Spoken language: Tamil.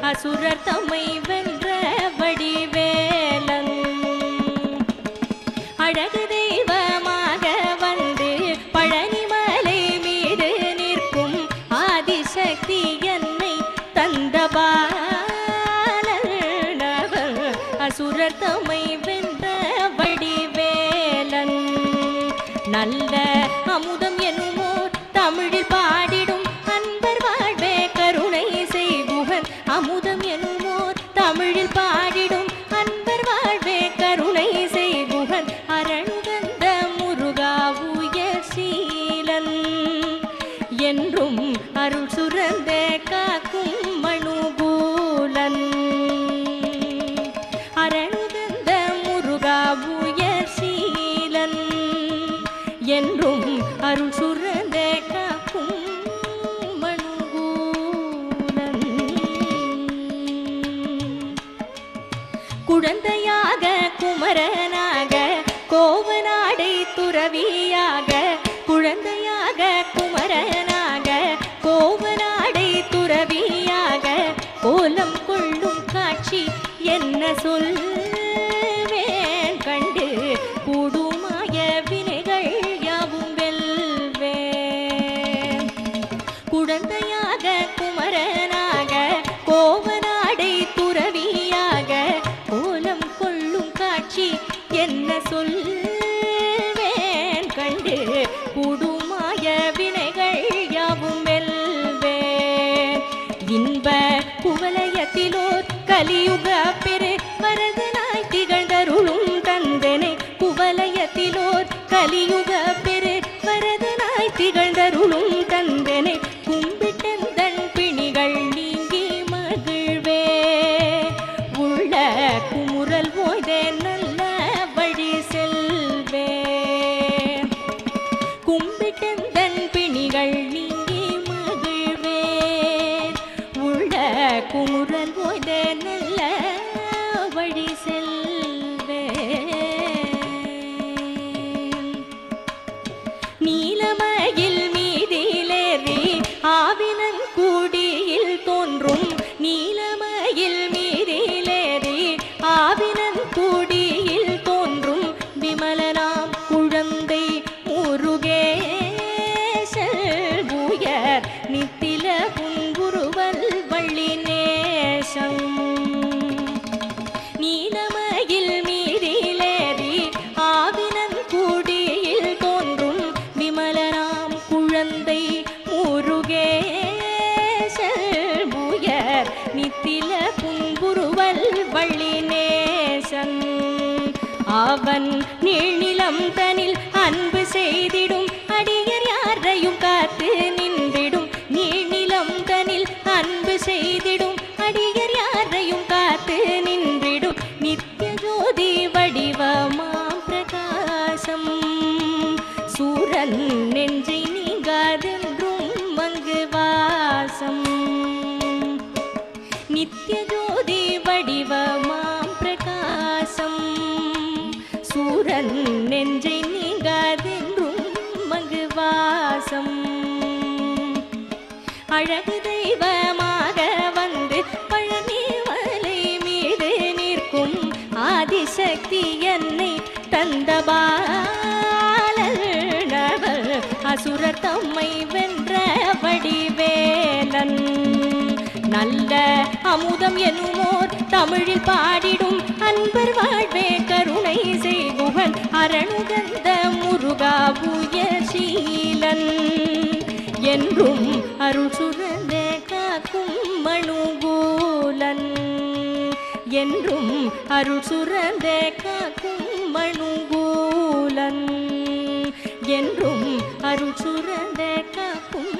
அசுரர் தம்மை வென்ற வடிவேலன் அழகு தெய்வமாக வந்து பழனிமலை மீது நிற்கும் ஆதிசக்தி என்னை தந்தபாலனவர் அசுரர் தம்மை வென்ற வடிவேலன் நல்ல அமுதம் என்னுமோர் தமிழில் பாடிடும் அன்பர் வாழ்வே கருணை செய்குகன் அமுதம் என்னுமோர் தமிழில் பாடிடும் அன்பர் வாழ்வே கருணை செய்குகன் அரணுகந்த முருகா உயர் சீலன் என்றும் அருள் சுரந்த காக்கும் மணுகூலன் அரணுகந்த முருகா உயர் சீலன் என்றும் அருள் சுரந்த காக்கும் மணுகூலன் குழந்தையாக குமரனாக கோவநாடை துறவியாக குழந்தையாக குமரனாக கோவநாடை துறவியாக கோலம் கொள்ளும் காட்சி என்ன சொல்வேன் கண்டு கூடுமாய வினைகள் யாவும் வெல்வேன் குழந்தையாக குமரனாக கோவநாடை துறவியாக கோலம் கொள்ளும் காட்சி என்ன சொல்வேன் கண்டு கூடுமாய வினைகள் யாவும் வெல்வேன் இன்ப குவலயத்திலோர் கலியுக பெரு வரதனாய் திகழ்ந்தருளும் தந்தனை குவலயத்திலோர் கலியுக பெரு வரதனாய் திகழ்ந்தருளும் தந்தனை கும்பிட்டந்தன் பிணிகள் நீங்கி மகிழ்வே உள்ள குமுறல் ஓய்தே நல்ல வழி செல்வே கும்பிட்டந்தன் பிணிகள் நீங்கி மகிழ்வே உள்ள குமுறல் ஓய்தே நல்ல வழி செல்வே நீலமயில் மீதிலேறி ஆவினன் கூடியில் தோன்றும் நீலமயில் மீதிலேறி ஆவினன் கூடியில் தோன்றும் விமலனாம் குழந்தை முருகேசல் உயர் நித்தில புங்குருவல் வள்ளி நேசம் அவன் நீழ்நிலம் தனில் அன்பு செய்திடும் அடியர் யாரையும் காத்து நின்றிடும். நீழ்நிலம் தனில் அன்பு செய்திடும் அடியர் யாரையும் காத்து நின்றிடும். நித்திய ஜோதி வடிவமாம் பிரகாசம் சூரன் நெஞ்சை நீங்காதென்றும் மங்கு வாசம். நித்திய ஜோதி வடிவமாம் பிரகாசம் சூரன் நெஞ்சை நீங்காதென்றும் மங்கு வாசம். அழகு தெய்வமாக வந்து பழனி மலை மீது நிற்கும் ஆதிசக்தி என்னை தந்த பாலனவர் அசுரர் தம்மை வென்ற வடிவேலன். நல்ல அமுதம் எனுமோர் தமிழில் பாடிடும் அன்பர் வாழ்வே கருணை செய்குவன் அரணுகந்த முருகா புயசீலன். என்றும் அருள் சுரந்த காக்கும் மணுகூலன். என்றும் அருள் சுரந்த காக்கும் மணுகூலன். என்றும் அருள் சுரந்த காக்கும்